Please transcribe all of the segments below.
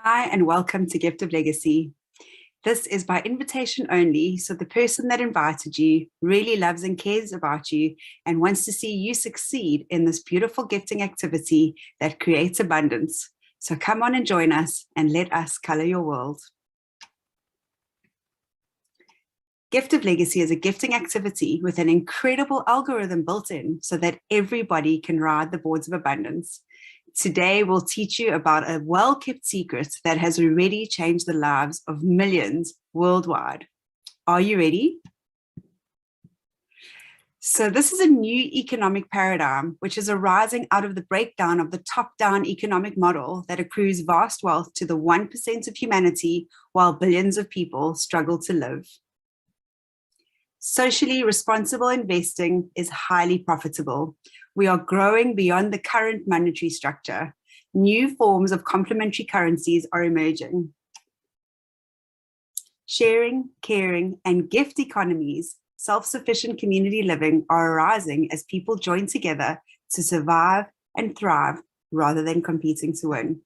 Hi, and welcome to Gift of Legacy. This is by invitation only, so the person that invited you really loves and cares about you and wants to see you succeed in this beautiful gifting activity that creates abundance. So come on and join us and let us color your world. Gift of Legacy is a gifting activity with an incredible algorithm built in so that everybody can ride the boards of abundance. Today, we'll teach you about a well-kept secret that has already changed the lives of millions worldwide. Are you ready? So this is a new economic paradigm, which is arising out of the breakdown of the top-down economic model that accrues vast wealth to the 1% of humanity while billions of people struggle to live. Socially responsible investing is highly profitable. We are growing beyond the current monetary structure. New forms of complementary currencies are emerging. Sharing, caring, and gift economies, self-sufficient community living are arising as people join together to survive and thrive rather than competing to win.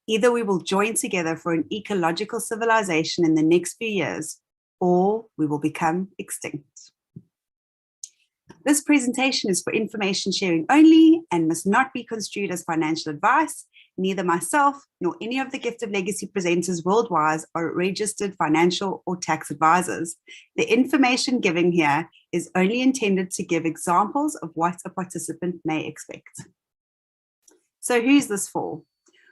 Either we will join together for an ecological civilization in the next few years, or we will become extinct. This presentation is for information sharing only and must not be construed as financial advice. Neither myself nor any of the Gift of Legacy presenters worldwide are registered financial or tax advisors. The information given here is only intended to give examples of what a participant may expect. So who's this for?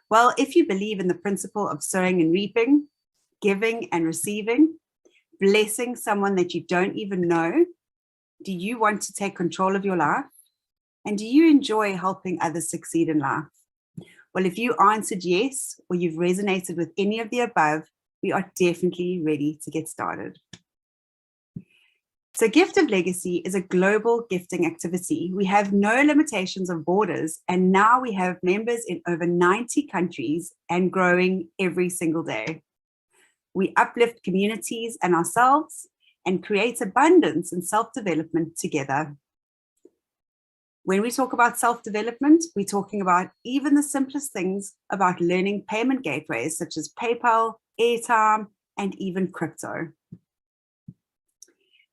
Well, if you believe in the principle of sowing and reaping, giving and receiving, blessing someone that you don't even know, do you want to take control of your life? And do you enjoy helping others succeed in life? Well, if you answered yes, or you've resonated with any of the above, we are definitely ready to get started. So Gift of Legacy is a global gifting activity. We have no limitations of borders, and now we have members in over 90 countries and growing every single day. We uplift communities and ourselves and create abundance and self-development together. When we talk about self-development, we're talking about even the simplest things about learning payment gateways such as PayPal, airtime, and even crypto.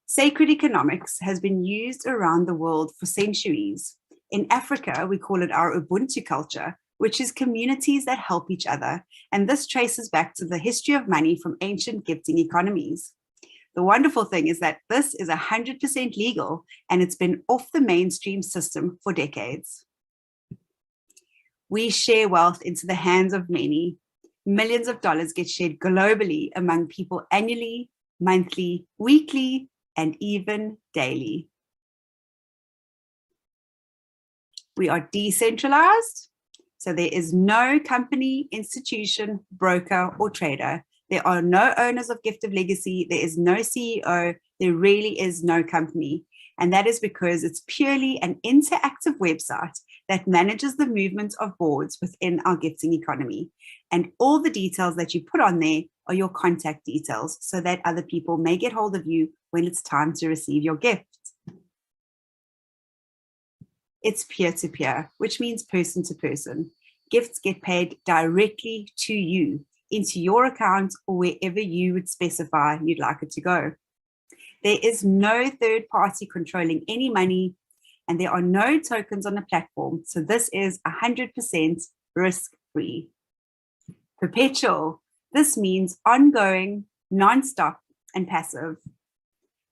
Sacred economics has been used around the world for centuries. In Africa, we call it our Ubuntu culture, which is communities that help each other. And this traces back to the history of money from ancient gifting economies. The wonderful thing is that this is 100% legal and it's been off the mainstream system for decades. We share wealth into the hands of many. Millions of dollars get shared globally among people annually, monthly, weekly, and even daily. We are decentralized. So there is no company, institution, broker, or trader. There are no owners of Gift of Legacy. There is no CEO. There really is no company. And that is because it's purely an interactive website that manages the movement of boards within our gifting economy. And all the details that you put on there are your contact details so that other people may get hold of you when it's time to receive your gift. It's peer-to-peer, which means person to person. Gifts get paid directly to you into your account or wherever you would specify you'd like it to go. There is no third party controlling any money, and there are no tokens on the platform. So this is 100% risk-free. Perpetual. This means ongoing, non-stop, and passive.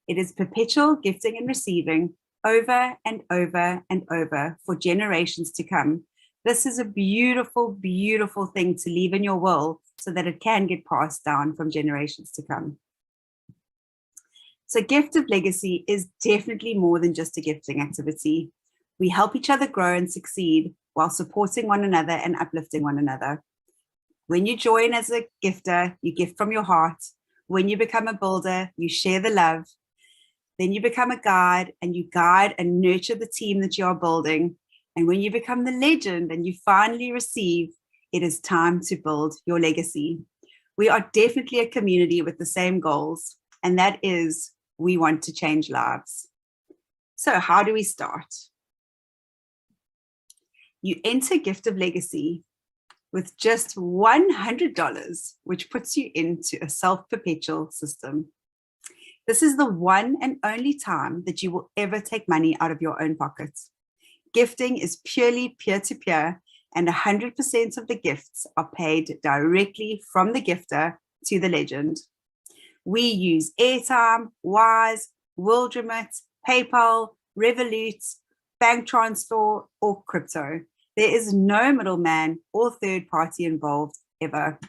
It is perpetual gifting and receiving over and over and over for generations to come. This is a beautiful, beautiful thing to leave in your will so that it can get passed down from generations to come. So Gift of Legacy is definitely more than just a gifting activity. We help each other grow and succeed while supporting one another and uplifting one another. When you join as a gifter, you gift from your heart. When you become a builder, you share the love. Then you become a guide and you guide and nurture the team that you are building. And when you become the legend and you finally receive, it is time to build your legacy. We are definitely a community with the same goals, and that is we want to change lives. So how do we start? You enter Gift of Legacy with just $100, which puts you into a self-perpetual system. This is the one and only time that you will ever take money out of your own pockets. Gifting is purely peer-to-peer, and 100% of the gifts are paid directly from the gifter to the legend. We use airtime, Wise, WorldRemit, PayPal, Revolut, bank transfer, or crypto. There is no middleman or third party involved ever.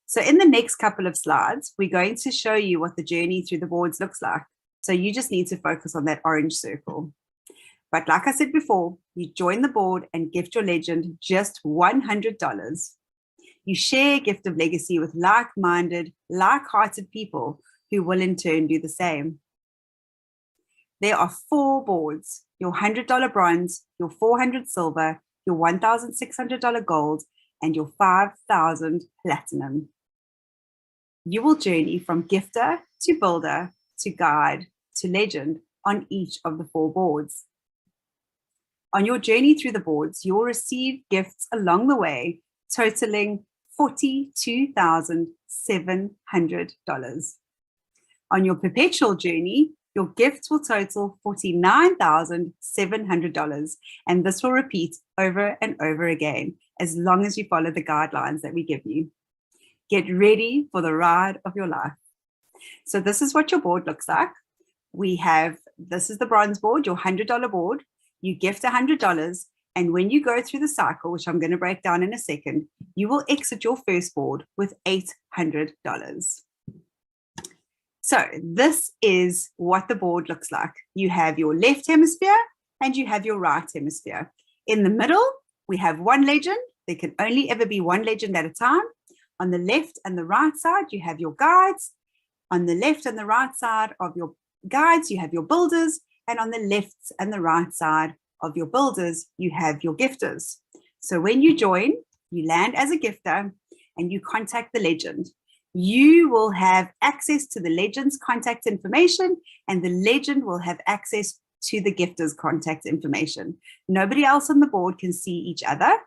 So in the next couple of slides, we're going to show you what the journey through the boards looks like. So you just need to focus on that orange circle. But like I said before, you join the board and gift your legend just $100. You share Gift of Legacy with like-minded, like-hearted people who will in turn do the same. There are 4 boards: your $100 bronze, your $400 silver, your $1,600 gold, and your $5,000 platinum. You will journey from gifter to builder to guide to legend on each of the 4 boards. On your journey through the boards, you will receive gifts along the way, totaling $42,700. On your perpetual journey, your gifts will total $49,700, and this will repeat over and over again as long as you follow the guidelines that we give you. Get ready for the ride of your life. So this is what your board looks like. This is the bronze board, your $100 board. You gift $100, and when you go through the cycle, which I'm going to break down in a second, you will exit your first board with $800. So this is what the board looks like. You have your left hemisphere and you have your right hemisphere. In the middle, we have one legend. There can only ever be one legend at a time. On the left and the right side, you have your guides. On the left and the right side of your guides, you have your builders. And on the left and the right side of your builders, you have your gifters. So when you join, you land as a gifter and you contact the legend. You will have access to the legend's contact information, and the legend will have access to the gifter's contact information. Nobody else on the board can see each other.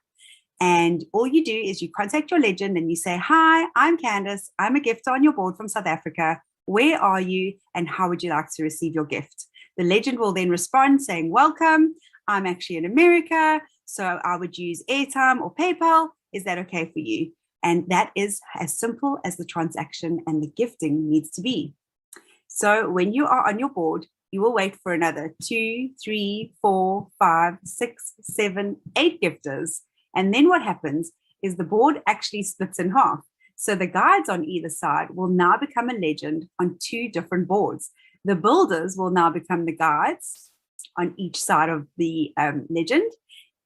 And all you do is you contact your legend and you say, "Hi, I'm Candace. I'm a gifter on your board from South Africa. Where are you and how would you like to receive your gift?" The legend will then respond saying, "Welcome. I'm actually in America, so I would use airtime or PayPal. Is that okay for you?" And that is as simple as the transaction and the gifting needs to be. So when you are on your board, you will wait for another 2, 3, 4, 5, 6, 7, 8 gifters. And then what happens is the board actually splits in half. So the guides on either side will now become a legend on 2 different boards. The builders will now become the guides on each side of the legend,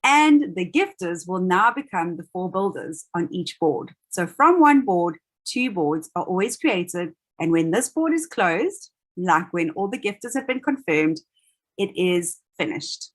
and the gifters will now become the 4 builders on each board. So from one board, 2 boards are always created, and when this board is closed, like when all the gifters have been confirmed, it is finished.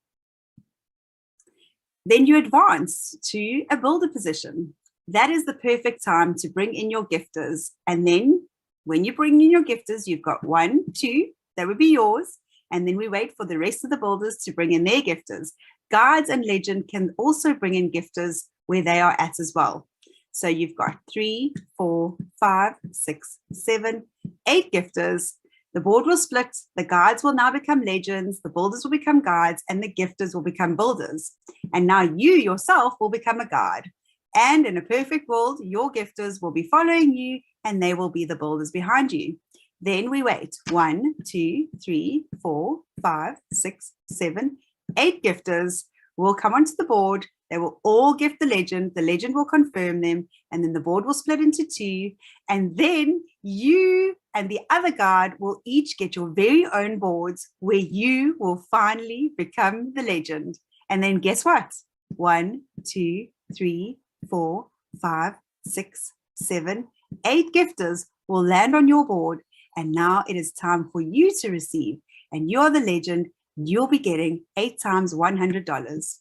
Then you advance to a builder position. That is the perfect time to bring in your gifters, and then when you bring in your gifters, you've got 1, 2, that would be yours. And then we wait for the rest of the builders to bring in their gifters. Guides and legend can also bring in gifters where they are at as well. So you've got 3, 4, 5, 6, 7, 8 gifters. The board will split. The guides will now become legends. The builders will become guides, and the gifters will become builders. And now you yourself will become a guide. And in a perfect world, your gifters will be following you, and they will be the builders behind you. Then we wait 1, 2, 3, 4, 5, 6, 7, 8 gifters will come onto the board. They will all gift the legend. The legend will confirm them, and then the board will split into 2. And then you and the other guide will each get your very own boards where you will finally become the legend. And then guess what? 1, 2, 3, 4, 5, 6, 7, 8 gifters will land on your board. And now it is time for you to receive. And you're the legend. You'll be getting 8 times $100.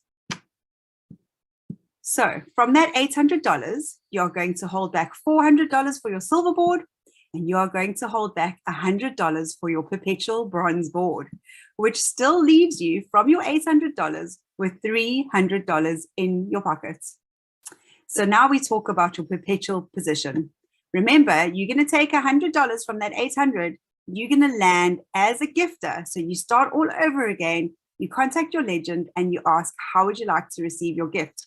So from that $800, you're going to hold back $400 for your silver board, and you are going to hold back $100 for your perpetual bronze board, which still leaves you from your $800 with $300 in your pockets. So now we talk about your perpetual position. Remember, you're going to take $100 from that 800. You're going to land as a gifter. So you start all over again. You contact your legend and you ask, how would you like to receive your gift?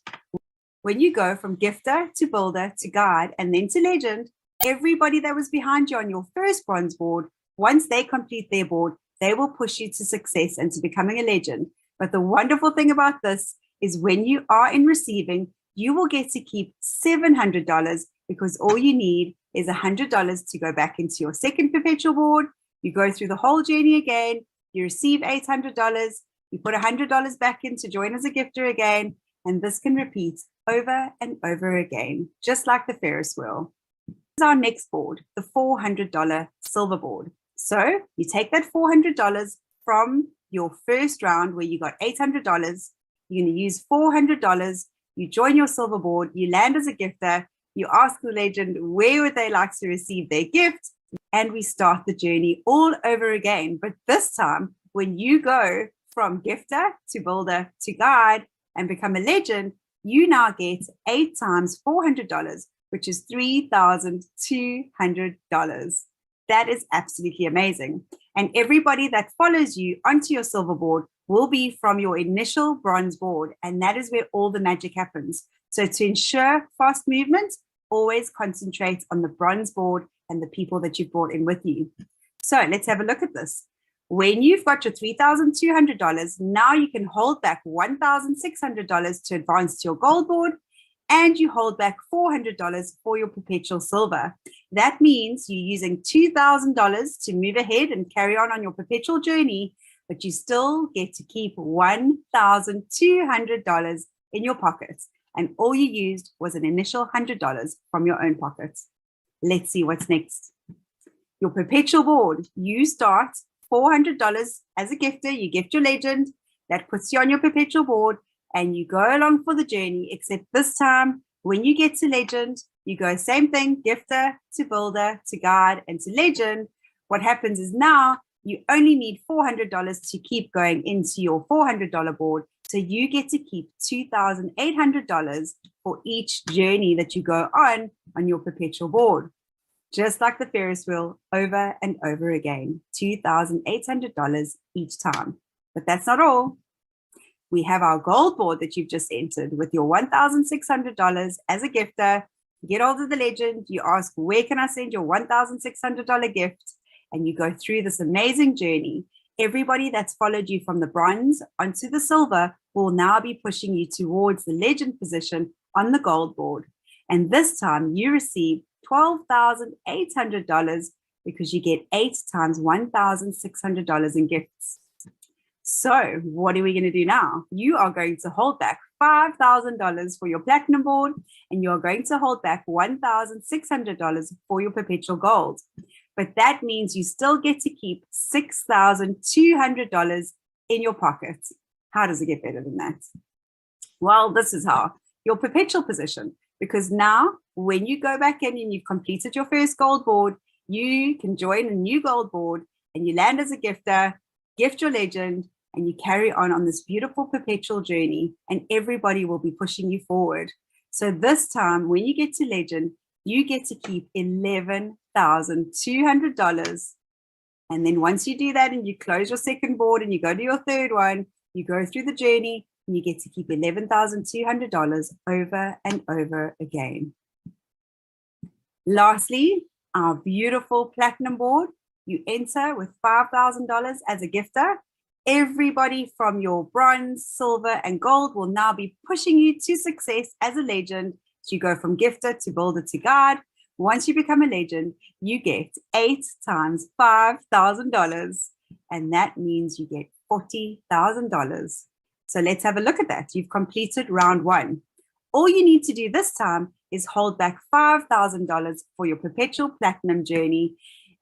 When you go from gifter to builder to guide and then to legend, everybody that was behind you on your first bronze board, once they complete their board, they will push you to success and to becoming a legend. But the wonderful thing about this is when you are in receiving, you will get to keep $700 because all you need is $100 to go back into your second perpetual board. You go through the whole journey again. You receive $800. You put $100 back in to join as a gifter again. And this can repeat over and over again, just like the Ferris wheel. This is our next board, the $400 silver board. So you take that $400 from your first round where you got $800. You're going to use $400. You join your silver board. You land as a gifter. You ask the legend where would they like to receive their gift. And we start the journey all over again. But this time, when you go from gifter to builder to guide and become a legend, you now get 8 times $400, which is $3,200. That is absolutely amazing. And everybody that follows you onto your silver board will be from your initial bronze board. And that is where all the magic happens. So to ensure fast movement, always concentrate on the bronze board and the people that you've brought in with you. So let's have a look at this. When you've got your $3,200, now you can hold back $1,600 to advance to your gold board, and you hold back $400 for your perpetual silver. That means you're using $2,000 to move ahead and carry on your perpetual journey, but you still get to keep $1,200 in your pockets. And all you used was an initial $100 from your own pockets. Let's see what's next. Your perpetual board, you start $400 as a gifter, you gift your legend, that puts you on your perpetual board, and you go along for the journey, except this time, when you get to legend, you go same thing, gifter to builder to guide and to legend. What happens is now you only need $400 to keep going into your $400 board. So you get to keep $2,800 for each journey that you go on your perpetual board. Just like the Ferris wheel, over and over again, $2,800 each time. But that's not all. We have our gold board that you've just entered with your $1,600 as a gifter. You get hold of the legend, you ask, where can I send your $1,600 gift? And you go through this amazing journey. Everybody that's followed you from the bronze onto the silver will now be pushing you towards the legend position on the gold board. And this time you receive $12,800 because you get 8 times $1,600 in gifts. So what are we going to do now? You are going to hold back $5,000 for your platinum board, and you are going to hold back $1,600 for your perpetual gold. But that means you still get to keep $6,200 in your pocket. How does it get better than that? Well, this is how. Your perpetual position. Because now when you go back in and you've completed your first gold board, you can join a new gold board and you land as a gifter, gift your legend, and you carry on this beautiful perpetual journey, and everybody will be pushing you forward. So this time when you get to legend, you get to keep $11,200. And then once you do that and you close your second board and you go to your third one, you go through the journey, and you get to keep $11,200 over and over again. Lastly, our beautiful platinum board, you enter with $5,000 as a gifter. Everybody from your bronze, silver, and gold will now be pushing you to success as a legend. So you go from gifter to builder to guide. Once you become a legend, you get 8 times $5,000. And that means you get $40,000. So let's have a look at that. You've completed round 1. All you need to do this time is hold back $5,000 for your perpetual platinum journey,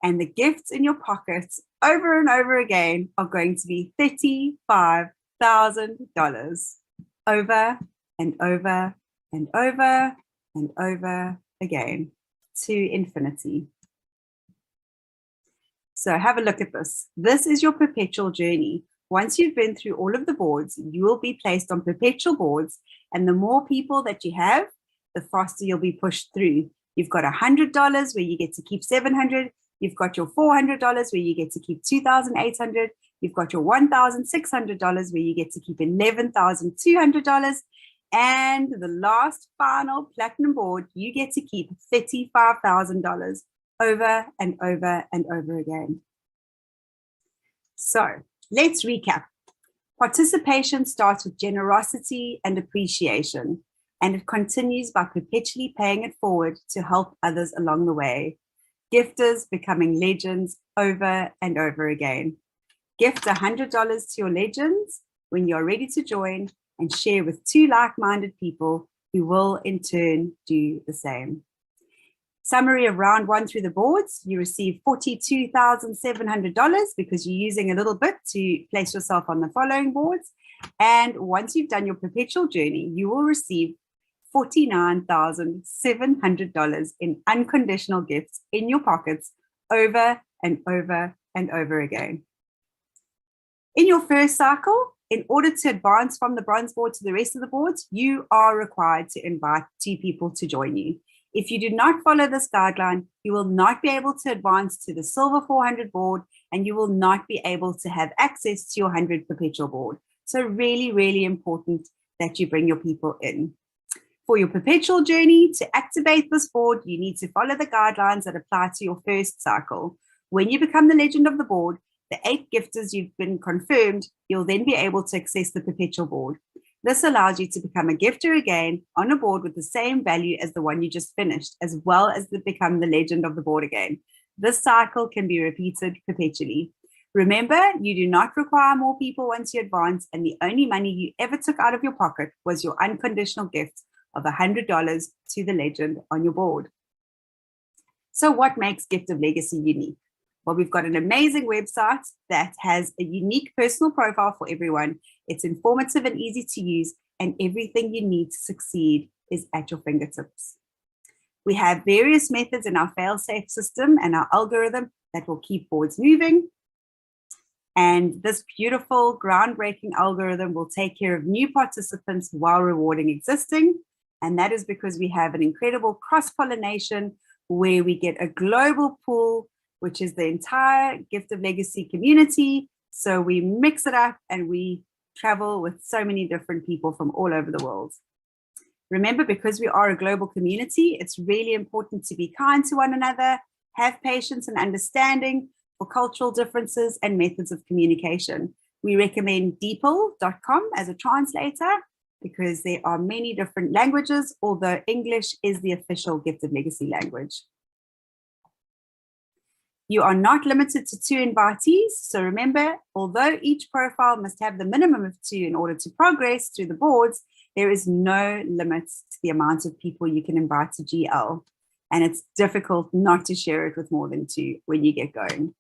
and the gifts in your pockets over and over again are going to be $35,000 over and over and over and over again to infinity. So have a look at this. This is your perpetual journey. Once you've been through all of the boards, you will be placed on perpetual boards, and the more people that you have, the faster you'll be pushed through. You've got $100 where you get to keep $700. You've got your $400 where you get to keep $2,800. You've got your $1,600 where you get to keep $11,200. And the last final platinum board, you get to keep $35,000 over and over and over again. So let's recap. Participation starts with generosity and appreciation, and it continues by perpetually paying it forward to help others along the way. Gifters becoming legends over and over again. Gift $100 to your legends when you're ready to join, and share with 2 like-minded people who will in turn do the same. Summary of round 1 through the boards: you receive $42,700 because you're using a little bit to place yourself on the following boards. And once you've done your perpetual journey, you will receive $49,700 in unconditional gifts in your pockets over and over and over again. In your first cycle, in order to advance from the bronze board to the rest of the boards, you are required to invite 2 people to join you. If you do not follow this guideline, you will not be able to advance to the silver 400 board, and you will not be able to have access to your 100 perpetual board. So really, really important that you bring your people in. For your perpetual journey, to activate this board, you need to follow the guidelines that apply to your first cycle. When you become the legend of the board, the 8 gifters you've been confirmed, you'll then be able to access the perpetual board. This allows you to become a gifter again on a board with the same value as the one you just finished, as well as to become the legend of the board again. This cycle can be repeated perpetually. Remember, you do not require more people once you advance, and the only money you ever took out of your pocket was your unconditional gift of $100 to the legend on your board. So what makes Gift of Legacy unique? Well, we've got an amazing website that has a unique personal profile for everyone. It's informative and easy to use, and everything you need to succeed is at your fingertips. We have various methods in our fail-safe system and our algorithm that will keep boards moving. And this beautiful, groundbreaking algorithm will take care of new participants while rewarding existing. And that is because we have an incredible cross-pollination where we get a global pool, which is the entire Gift of Legacy community. So we mix it up and we travel with so many different people from all over the world. Remember, because we are a global community, it's really important to be kind to one another, have patience and understanding for cultural differences and methods of communication. We recommend DeepL.com as a translator because there are many different languages, although English is the official Gift of Legacy language. You are not limited to 2 invitees. So remember, although each profile must have the minimum of 2 in order to progress through the boards, there is no limit to the amount of people you can invite to GL. And it's difficult not to share it with more than 2 when you get going.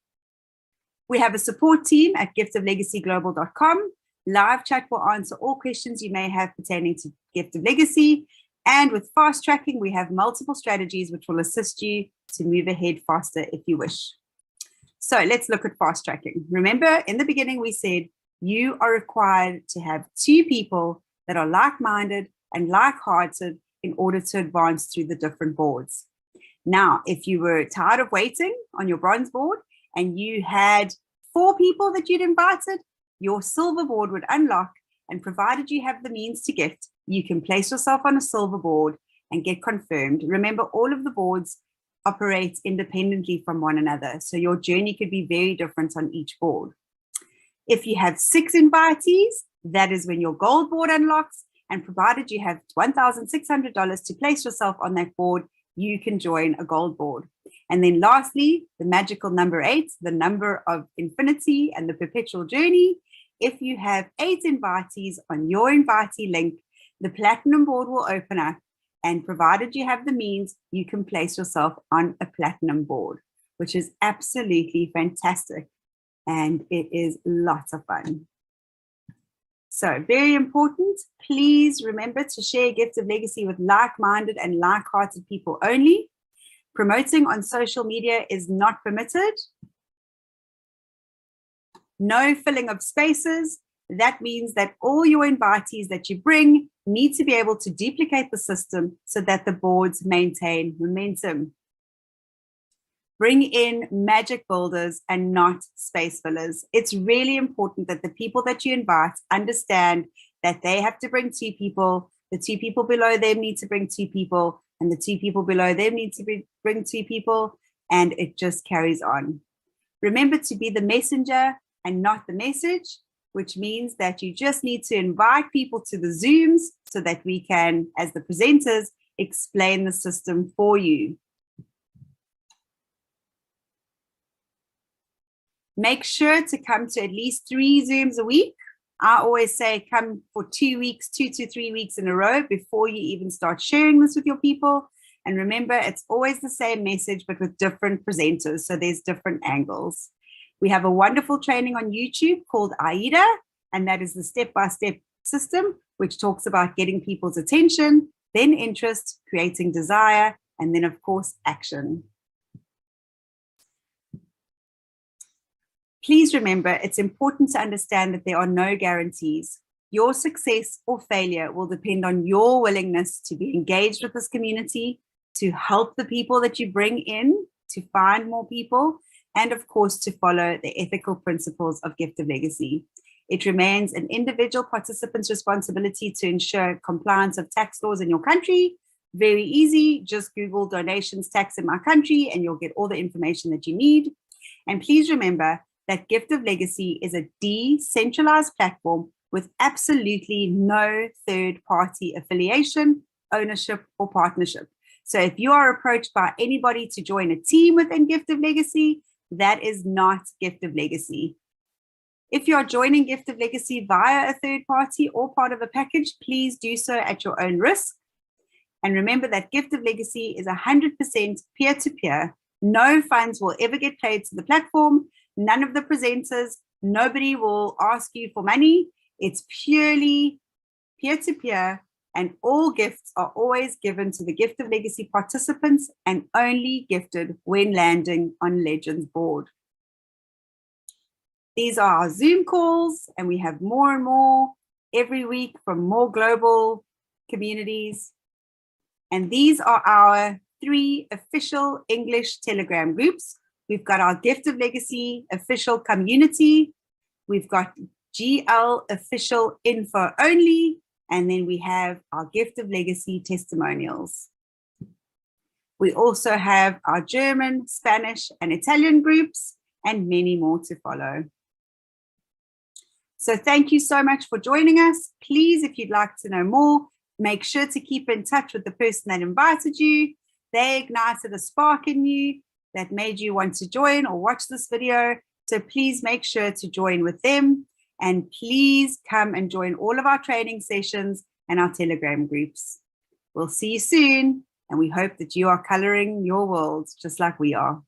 We have a support team at GiftofLegacyGlobal.com. Live chat will answer all questions you may have pertaining to Gift of Legacy. And with fast tracking, we have multiple strategies which will assist you to move ahead faster if you wish. So let's look at fast tracking. Remember, in the beginning, we said you are required to have 2 people that are like-minded and like-hearted in order to advance through the different boards. Now, if you were tired of waiting on your bronze board and you had 4 people that you'd invited, your silver board would unlock, and provided you have the means to gift, you can place yourself on a silver board and get confirmed. Remember, all of the boards operate independently from one another, so your journey could be very different on each board. If you have 6 invitees, that is when your gold board unlocks, and provided you have $1,600 to place yourself on that board, you can join a gold board. And then lastly, the magical number 8, the number of infinity and the perpetual journey. If you have 8 invitees on your invitee link, the platinum board will open up, and provided you have the means, you can place yourself on a platinum board, which is absolutely fantastic. And it is lots of fun. So very important, please remember to share Gift of Legacy with like-minded and like-hearted people only. Promoting on social media is not permitted. No filling of spaces. That means that all your invitees that you bring need to be able to duplicate the system so that the boards maintain momentum. Bring in magic builders and not space fillers. It's really important that the people that you invite understand that they have to bring 2 people, the 2 people below them need to bring 2 people, and the 2 people below them need to bring 2 people, and it just carries on. Remember to be the messenger and not the message, which means that you just need to invite people to the Zooms so that we can, as the presenters, explain the system for you. Make sure to come to at least 3 Zooms a week. I always say come for 2 weeks, 2 to 3 weeks in a row before you even start sharing this with your people. And remember, it's always the same message, but with different presenters. So there's different angles. We have a wonderful training on YouTube called AIDA, and that is the step-by-step system, which talks about getting people's attention, then interest, creating desire, and then, of course, action. Please remember, it's important to understand that there are no guarantees. Your success or failure will depend on your willingness to be engaged with this community, to help the people that you bring in, to find more people, and of course, to follow the ethical principles of Gift of Legacy. It remains an individual participant's responsibility to ensure compliance of tax laws in your country. Very easy, just Google donations tax in my country and you'll get all the information that you need. And please remember that Gift of Legacy is a decentralized platform with absolutely no third-party affiliation, ownership, or partnership. So if you are approached by anybody to join a team within Gift of Legacy, that is not Gift of Legacy. If you are joining Gift of Legacy via a third party or part of a package, please do so at your own risk. And remember that Gift of Legacy is 100% peer-to-peer. No funds will ever get paid to the platform. None of the presenters, nobody will ask you for money. It's purely peer-to-peer, and all gifts are always given to the Gift of Legacy participants and only gifted when landing on Legends board. These are our Zoom calls, and we have more and more every week from more global communities. And these are our 3 official English Telegram groups. We've got our Gift of Legacy official community. We've got GL official info only. And then we have our Gift of Legacy testimonials. We also have our German, Spanish, and Italian groups, and many more to follow. So thank you so much for joining us. Please, if you'd like to know more, make sure to keep in touch with the person that invited you. They ignited a spark in you that made you want to join or watch this video. So please make sure to join with them, and please come and join all of our training sessions and our Telegram groups. We'll see you soon, and we hope that you are coloring your world just like we are.